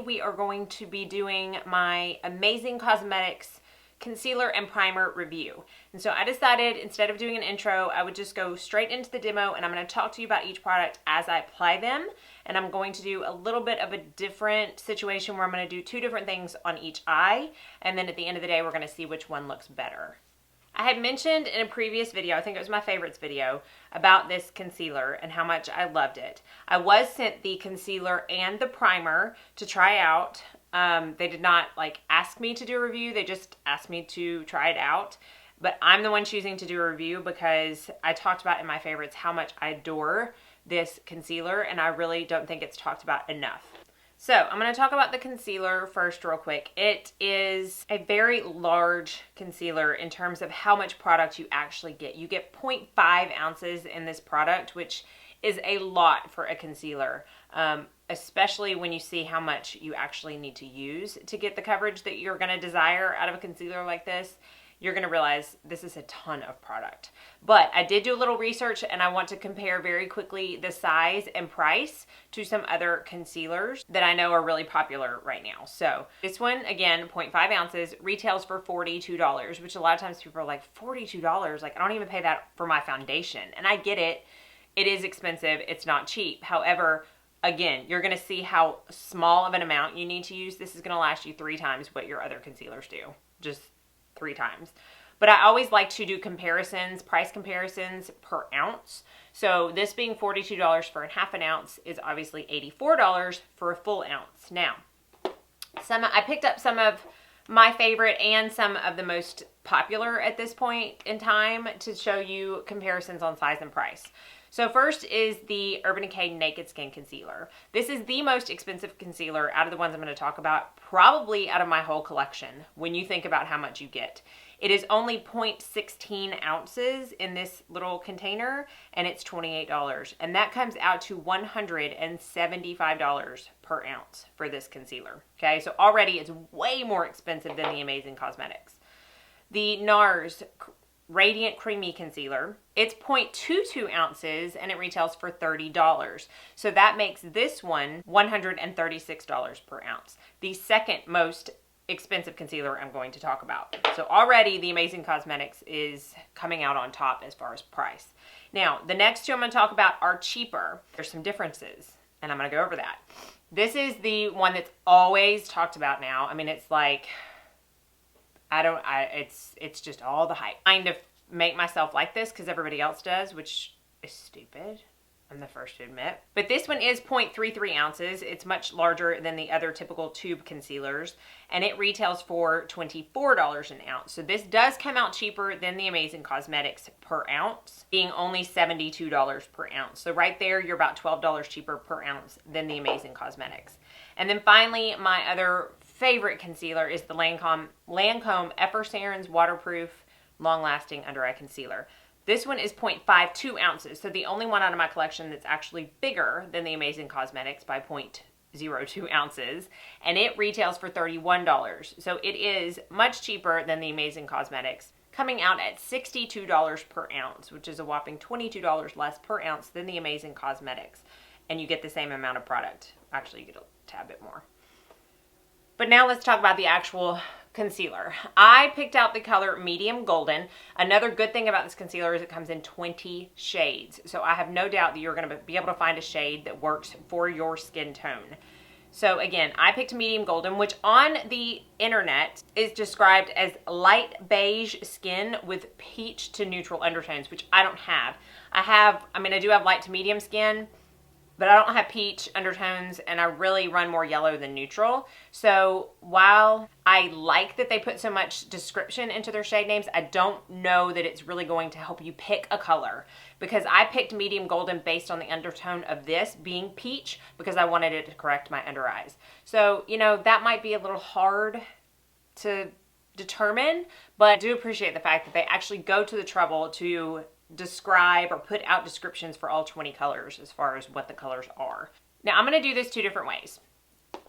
we are going to be doing my Amazing Cosmetics concealer and primer review. And so I decided instead of doing an intro, I would just go straight into the demo, and I'm going to talk to you about each product as I apply them. And I'm going to do a little bit of a different situation where I'm going to do two different things on each eye. And then at the end of the day, we're going to see which one looks better. I had mentioned in a previous video, I think it was my favorites video, about this concealer and how much I loved it. I was sent the concealer and the primer to try out. They did not ask me to do a review. They just asked me to try it out. But I'm the one choosing to do a review because I talked about in my favorites how much I adore this concealer, and I really don't think it's talked about enough. So I'm going to talk about the concealer first real quick. It is a very large concealer in terms of how much product you actually get. You get 0.5 ounces in this product, which is a lot for a concealer, especially when you see how much you actually need to use to get the coverage that you're going to desire out of a concealer like this. You're going to realize this is a ton of product. But I did do a little research, and I want to compare very quickly the size and price to some other concealers that I know are really popular right now. So this one, again, 0.5 ounces, retails for $42, which a lot of times people are like, $42? Like, I don't even pay that for my foundation. And I get it. It is expensive. It's not cheap. However, again, you're going to see how small of an amount you need to use. This is going to last you 3 times what your other concealers do. Just 3 times. But I always like to do comparisons, price comparisons per ounce. So this being $42 for a half an ounce is obviously $84 for a full ounce. Now, I picked up some of my favorite and some of the most popular at this point in time to show you comparisons on size and price. So first is the Urban Decay Naked Skin Concealer. This is the most expensive concealer out of the ones I'm going to talk about, probably out of my whole collection when you think about how much you get. It is only 0.16 ounces in this little container, and it's $28. And that comes out to $175 per ounce for this concealer. Okay, so already it's way more expensive than the Amazing Cosmetics. The NARS Radiant Creamy Concealer. It's 0.22 ounces and it retails for $30. So that makes this one $136 per ounce. The second most expensive concealer I'm going to talk about. So already the Amazing Cosmetics is coming out on top as far as price. Now, the next two I'm going to talk about are cheaper. There's some differences, and I'm going to go over that. This is the one that's always talked about now. I mean, it's like, it's just all the hype. I kind of make myself like this because everybody else does, which is stupid. I'm the first to admit. But this one is 0.33 ounces. It's much larger than the other typical tube concealers, and it retails for $24 an ounce. So this does come out cheaper than the Amazing Cosmetics per ounce, being only $72 per ounce. So right there, you're about $12 cheaper per ounce than the Amazing Cosmetics. And then finally, my other favorite concealer is the Lancome Effercerins Waterproof Long-Lasting Under Eye Concealer. This one is 0.52 ounces, so the only one out of my collection that's actually bigger than the Amazing Cosmetics by 0.02 ounces, and it retails for $31. So it is much cheaper than the Amazing Cosmetics, coming out at $62 per ounce, which is a whopping $22 less per ounce than the Amazing Cosmetics, and you get the same amount of product. Actually, you get a tad bit more. But now let's talk about the actual concealer. I picked out the color Medium Golden. Another good thing about this concealer is it comes in 20 shades. So I have no doubt that you're going to be able to find a shade that works for your skin tone. So again, I picked Medium Golden, which on the internet is described as light beige skin with peach to neutral undertones, which I don't have. I do have light to medium skin, but I don't have peach undertones, and I really run more yellow than neutral. So while I like that they put so much description into their shade names, I don't know that it's really going to help you pick a color, because I picked Medium Golden based on the undertone of this being peach because I wanted it to correct my under eyes. So, that might be a little hard to determine, but I do appreciate the fact that they actually go to the trouble to describe or put out descriptions for all 20 colors as far as what the colors are. Now I'm going to do this 2 different ways.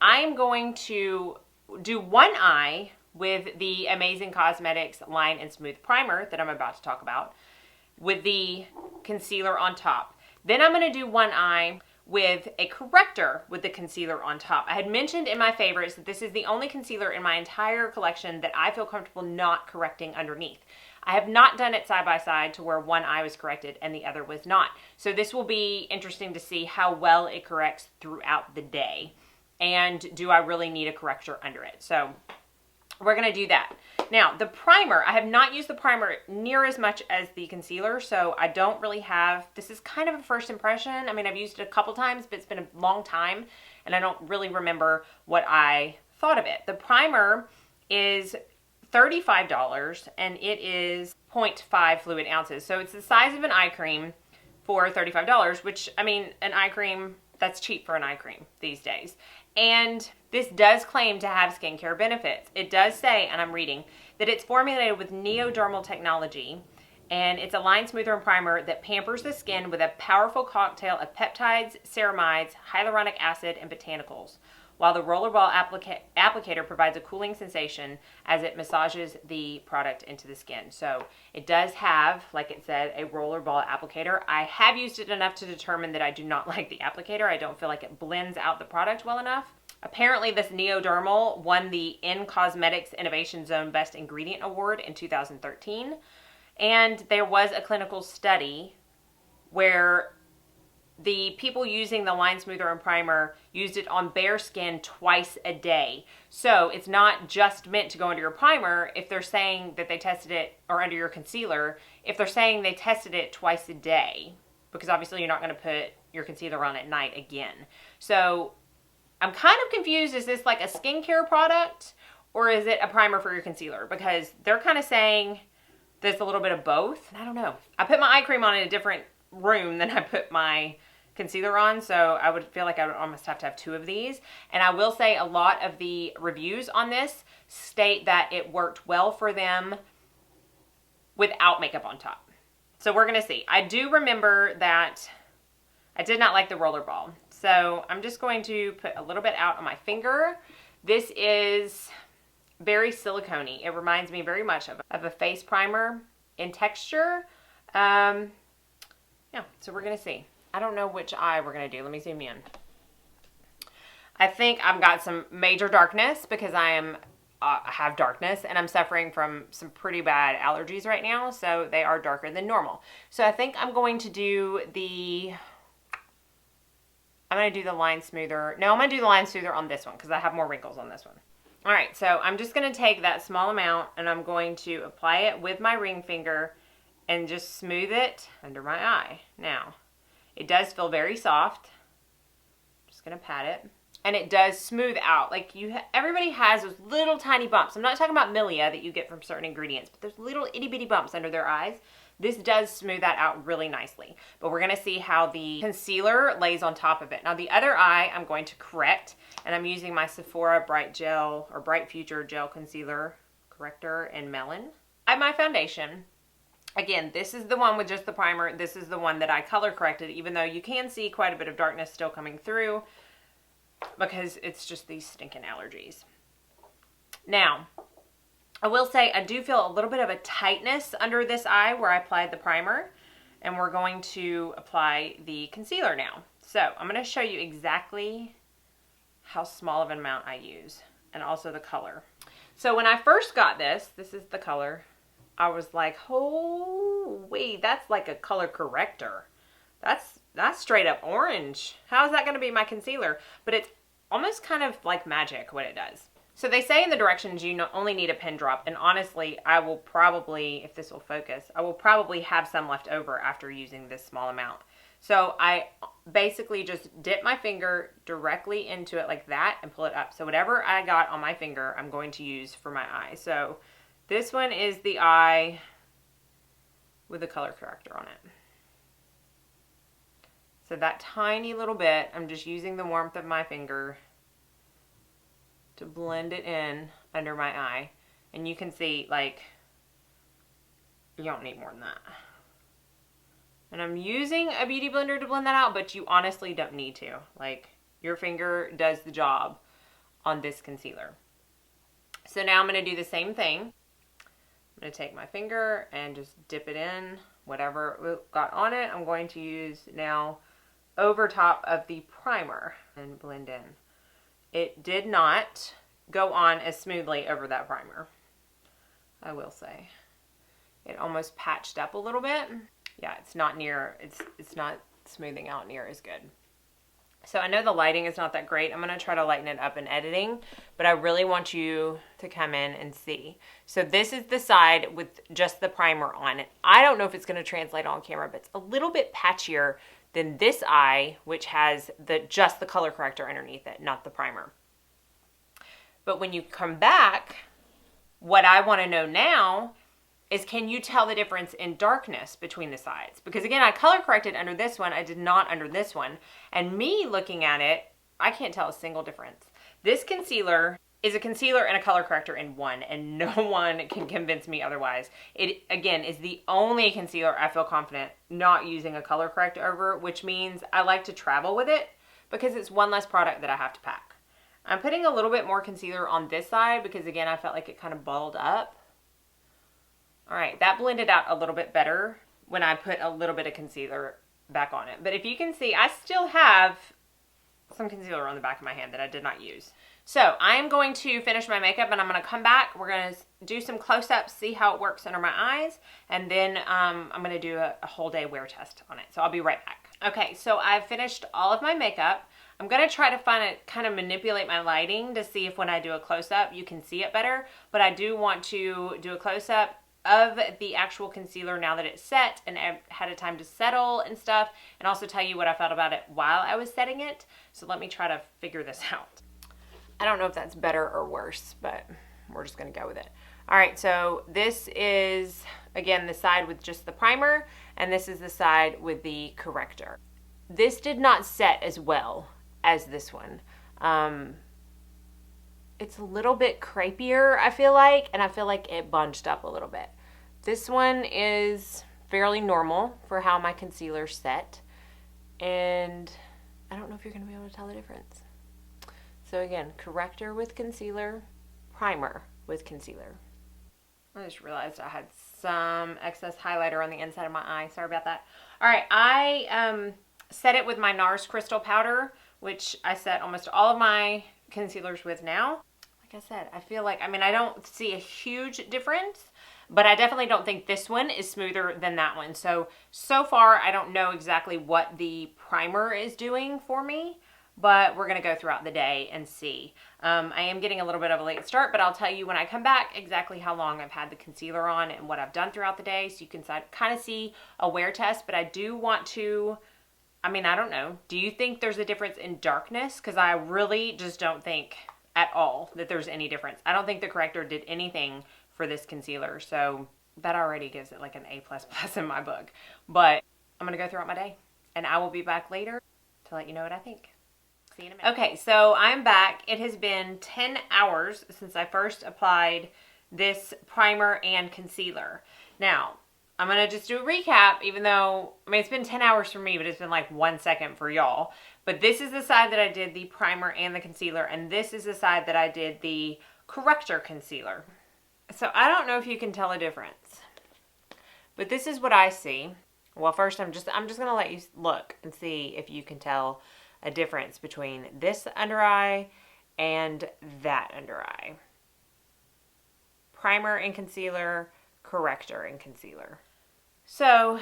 I am going to do one eye with the Amazing Cosmetics Line and Smooth Primer that I'm about to talk about with the concealer on top. Then I'm going to do one eye with a corrector with the concealer on top. I had mentioned in my favorites that this is the only concealer in my entire collection that I feel comfortable not correcting underneath. I have not done it side by side to where one eye was corrected and the other was not. So this will be interesting to see how well it corrects throughout the day. And do I really need a corrector under it? So we're going to do that. Now, the primer, I have not used the primer near as much as the concealer, so I don't really have, this is kind of a first impression. I mean, I've used it a couple times, but it's been a long time, and I don't really remember what I thought of it. The primer is $35, and it is 0.5 fluid ounces. So it's the size of an eye cream for $35, which, I mean, an eye cream, that's cheap for an eye cream these days. And this does claim to have skincare benefits. It does say, and I'm reading, that it's formulated with neodermal technology, and it's a line smoother and primer that pampers the skin with a powerful cocktail of peptides, ceramides, hyaluronic acid, and botanicals, while the rollerball applicator provides a cooling sensation as it massages the product into the skin. So it does have, like it said, a rollerball applicator. I have used it enough to determine that I do not like the applicator. I don't feel like it blends out the product well enough. Apparently this Neodermal won the In Cosmetics Innovation Zone Best Ingredient Award in 2013. And there was a clinical study where the people using the line smoother and primer used it on bare skin twice a day. So it's not just meant to go under your primer if they're saying that they tested it, or under your concealer, if they're saying they tested it twice a day, because obviously you're not going to put your concealer on at night again. So I'm kind of confused. Is this like a skincare product, or is it a primer for your concealer? Because they're kind of saying there's a little bit of both. I don't know. I put my eye cream on in a different room than I put my concealer on, so I would feel like I would almost have to have two of these. And I will say a lot of the reviews on this state that it worked well for them without makeup on top. So we're going to see. I do remember that I did not like the rollerball. So I'm just going to put a little bit out on my finger. This is very silicone-y. It reminds me very much of a face primer in texture. Yeah, so we're going to see. I don't know which eye we're going to do. Let me zoom in. I think I've got some major darkness because I have darkness, and I'm suffering from some pretty bad allergies right now, so they are darker than normal. So I think I'm going to do the line smoother. No, I'm going to do the line smoother on this one because I have more wrinkles on this one. All right, so I'm just going to take that small amount and I'm going to apply it with my ring finger and just smooth it under my eye. Now, it does feel very soft. Just going to pat it. And it does smooth out. Like everybody has those little tiny bumps. I'm not talking about milia that you get from certain ingredients, but there's little itty bitty bumps under their eyes. This does smooth that out really nicely. But we're going to see how the concealer lays on top of it. Now the other eye I'm going to correct, and I'm using my Sephora Bright Gel or Bright Future Gel Concealer Corrector in Melon. I have my foundation. Again, this is the one with just the primer. This is the one that I color corrected, even though you can see quite a bit of darkness still coming through because it's just these stinking allergies. Now, I will say I do feel a little bit of a tightness under this eye where I applied the primer, and we're going to apply the concealer now. So I'm going to show you exactly how small of an amount I use and also the color. So when I first got this is the color. I was like, oh, wait, that's like a color corrector. That's straight up orange. How is that going to be my concealer? But it's almost kind of like magic what it does. So they say in the directions you only need a pen drop, and honestly, I will probably, if this will focus, I will probably have some left over after using this small amount. So I basically just dip my finger directly into it like that and pull it up. So whatever I got on my finger, I'm going to use for my eye. So this one is the eye with the color corrector on it. So that tiny little bit, I'm just using the warmth of my finger to blend it in under my eye. And you can see, like, you don't need more than that. And I'm using a beauty blender to blend that out, but you honestly don't need to. Like, your finger does the job on this concealer. So now I'm going to do the same thing. I'm going to take my finger and just dip it in, whatever got on it. I'm going to use now over top of the primer and blend in. It did not go on as smoothly over that primer, I will say. It almost patched up a little bit. Yeah, it's not smoothing out near as good. So I know the lighting is not that great. I'm going to try to lighten it up in editing, but I really want you to come in and see. So this is the side with just the primer on it. I don't know if it's going to translate on camera, but it's a little bit patchier than this eye, which has just the color corrector underneath it, not the primer. But when you come back, what I want to know now is, can you tell the difference in darkness between the sides? Because again, I color corrected under this one. I did not under this one. And me looking at it, I can't tell a single difference. This concealer is a concealer and a color corrector in one, and no one can convince me otherwise. It, again, is the only concealer I feel confident not using a color corrector over, which means I like to travel with it because it's one less product that I have to pack. I'm putting a little bit more concealer on this side because, again, I felt like it kind of balled up. All right, that blended out a little bit better when I put a little bit of concealer back on it. But if you can see, I still have some concealer on the back of my hand that I did not use. So I am going to finish my makeup and I'm going to come back. We're going to do some close-ups, see how it works under my eyes. And then I'm going to do a whole day wear test on it. So I'll be right back. Okay, so I've finished all of my makeup. I'm going to try to kind of manipulate my lighting to see if when I do a close-up, you can see it better. But I do want to do a close-up of the actual concealer now that it's set and I've had a time to settle and stuff, and also tell you what I felt about it while I was setting it. So let me try to figure this out. I don't know if that's better or worse, but we're just going to go with it. All right, so this is, again, the side with just the primer, and this is the side with the corrector. This did not set as well as this one. It's a little bit crepier, I feel like, and I feel like it bunched up a little bit. This one is fairly normal for how my concealer's set, and I don't know if you're going to be able to tell the difference. So again, corrector with concealer, primer with concealer. I just realized I had some excess highlighter on the inside of my eye. Sorry about that. All right, I set it with my NARS Crystal Powder, which I set almost all of my concealers with now. Like I said, I feel like, I don't see a huge difference, but I definitely don't think this one is smoother than that one. So far, I don't know exactly what the primer is doing for me, but we're going to go throughout the day and see. I am getting a little bit of a late start, but I'll tell you when I come back exactly how long I've had the concealer on and what I've done throughout the day, so you can kind of see a wear test. But I do want to, I don't know. Do you think there's a difference in darkness? Because I really just don't think at all that there's any difference. I don't think the corrector did anything for this concealer, so that already gives it like an A++ in my book. But I'm going to go throughout my day, and I will be back later to let you know what I think. See you in a minute. Okay, so I'm back. It has been 10 hours since I first applied this primer and concealer. Now, I'm going to just do a recap, even though, it's been 10 hours for me, but it's been like 1 second for y'all. But this is the side that I did the primer and the concealer, and this is the side that I did the corrector concealer. So I don't know if you can tell a difference, but this is what I see. Well, first I'm just going to let you look and see if you can tell a difference between this under eye and that under eye. Primer and concealer, corrector and concealer. So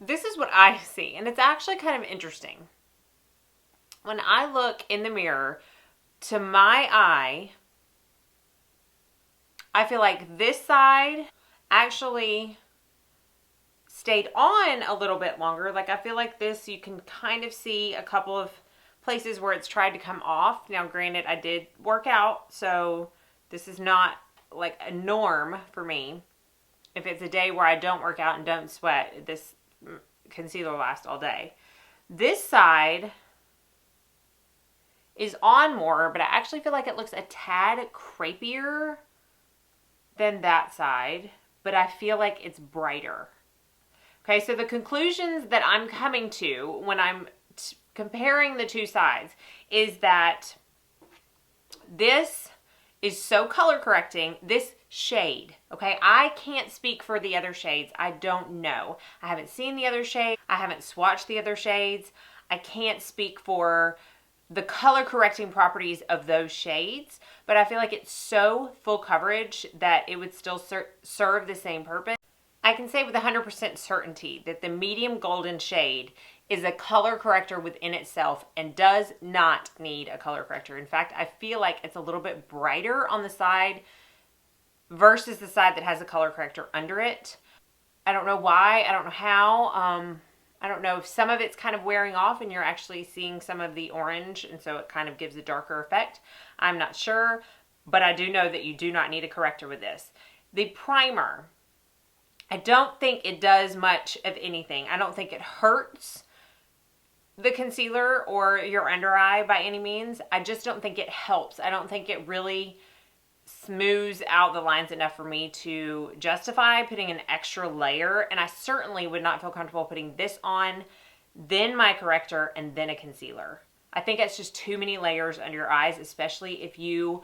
this is what I see, and it's actually kind of interesting. When I look in the mirror, to my eye, I feel like this side actually stayed on a little bit longer. Like I feel like this, you can kind of see a couple of places where it's tried to come off. Now granted, I did work out, so this is not like a norm for me. If it's a day where I don't work out and don't sweat, this concealer lasts all day. This side is on more, but I actually feel like it looks a tad crepier than that side, but I feel like it's brighter. Okay, so the conclusions that I'm coming to when I'm comparing the two sides is that this is so color correcting, this shade, okay? I can't speak for the other shades. I don't know. I haven't seen the other shade. I haven't swatched the other shades. I can't speak for the color correcting properties of those shades, but I feel like it's so full coverage that it would still serve the same purpose. I can say with 100% certainty that the medium golden shade is a color corrector within itself and does not need a color corrector. In fact, I feel like it's a little bit brighter on the side versus the side that has a color corrector under it. I don't know why. I don't know how. I don't know if some of it's kind of wearing off and you're actually seeing some of the orange, and so it kind of gives a darker effect. I'm not sure, but I do know that you do not need a corrector with this. The primer, I don't think it does much of anything. I don't think it hurts the concealer or your under eye by any means. I just don't think it helps. I don't think it really smooths out the lines enough for me to justify putting an extra layer, and I certainly would not feel comfortable putting this on, then my corrector, and then a concealer. I think it's just too many layers under your eyes, especially if you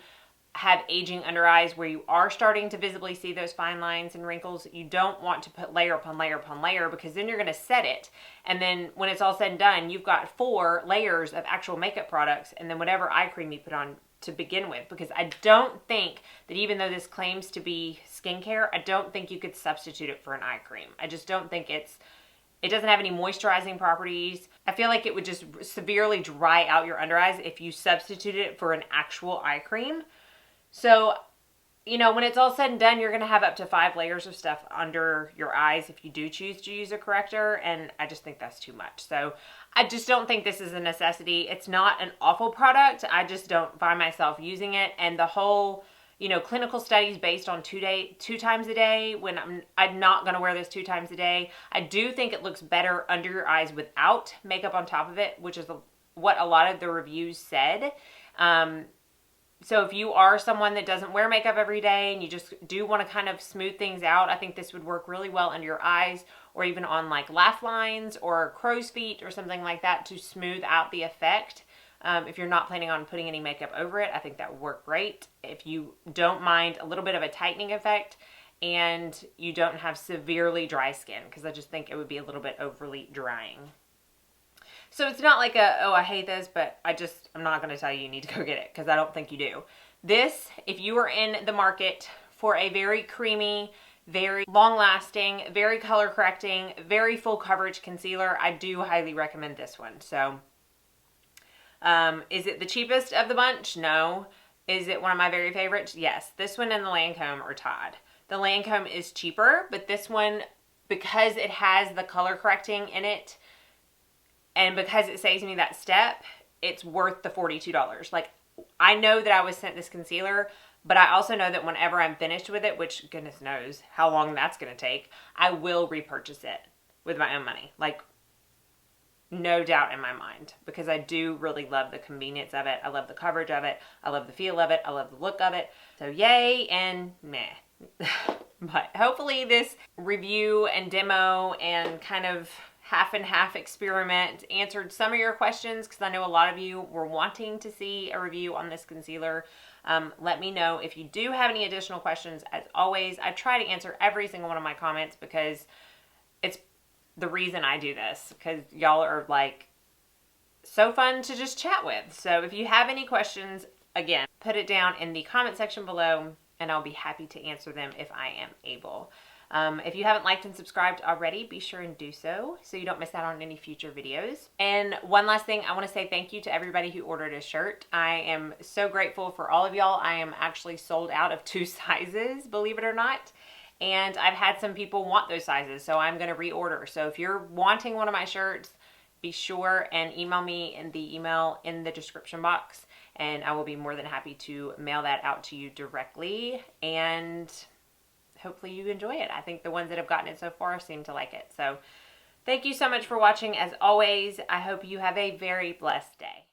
have aging under eyes where you are starting to visibly see those fine lines and wrinkles. You don't want to put layer upon layer upon layer, because then you're going to set it, and then when it's all said and done, you've got 4 layers of actual makeup products and then whatever eye cream you put on to begin with. Because I don't think that, even though this claims to be skincare, I don't think you could substitute it for an eye cream. I just don't think it doesn't have any moisturizing properties. I feel like it would just severely dry out your under eyes if you substituted it for an actual eye cream. So, you know, when it's all said and done, you're going to have up to 5 layers of stuff under your eyes if you do choose to use a corrector, and I just think that's too much. So I just don't think this is a necessity. It's not an awful product. I just don't find myself using it, and the whole, you know, clinical studies based on 2 times a day, when I'm not going to wear this 2 times a day. I do think it looks better under your eyes without makeup on top of it, which is what a lot of the reviews said. So if you are someone that doesn't wear makeup every day and you just do want to kind of smooth things out, I think this would work really well under your eyes, or even on like laugh lines or crow's feet or something like that to smooth out the effect. If you're not planning on putting any makeup over it, I think that would work great. If you don't mind a little bit of a tightening effect and you don't have severely dry skin, because I just think it would be a little bit overly drying. So it's not like oh, I hate this, but I'm not going to tell you need to go get it, because I don't think you do. This, if you are in the market for a very creamy, very long-lasting, very color-correcting, very full coverage concealer, I do highly recommend this one. So, is it the cheapest of the bunch? No. Is it one of my very favorites? Yes. This one and the Lancome are tied. The Lancome is cheaper, but this one, because it has the color correcting in it, and because it saves me that step, it's worth the $42. Like, I know that I was sent this concealer, but I also know that whenever I'm finished with it, which goodness knows how long that's going to take, I will repurchase it with my own money. Like, no doubt in my mind, because I do really love the convenience of it. I love the coverage of it. I love the feel of it. I love the look of it. So yay and meh. But hopefully this review and demo and kind of half and half experiment answered some of your questions, because I know a lot of you were wanting to see a review on this concealer. Let me know if you do have any additional questions. As always, I try to answer every single one of my comments, because it's the reason I do this, because y'all are like so fun to just chat with. So if you have any questions, again, put it down in the comment section below and I'll be happy to answer them if I am able. If you haven't liked and subscribed already, be sure and do so you don't miss out on any future videos. And one last thing, I want to say thank you to everybody who ordered a shirt. I am so grateful for all of y'all. I am actually sold out of 2 sizes, believe it or not. And I've had some people want those sizes, so I'm going to reorder. So if you're wanting one of my shirts, be sure and email me in the email in the description box, and I will be more than happy to mail that out to you directly. And hopefully you enjoy it. I think the ones that have gotten it so far seem to like it. So thank you so much for watching. As always, I hope you have a very blessed day.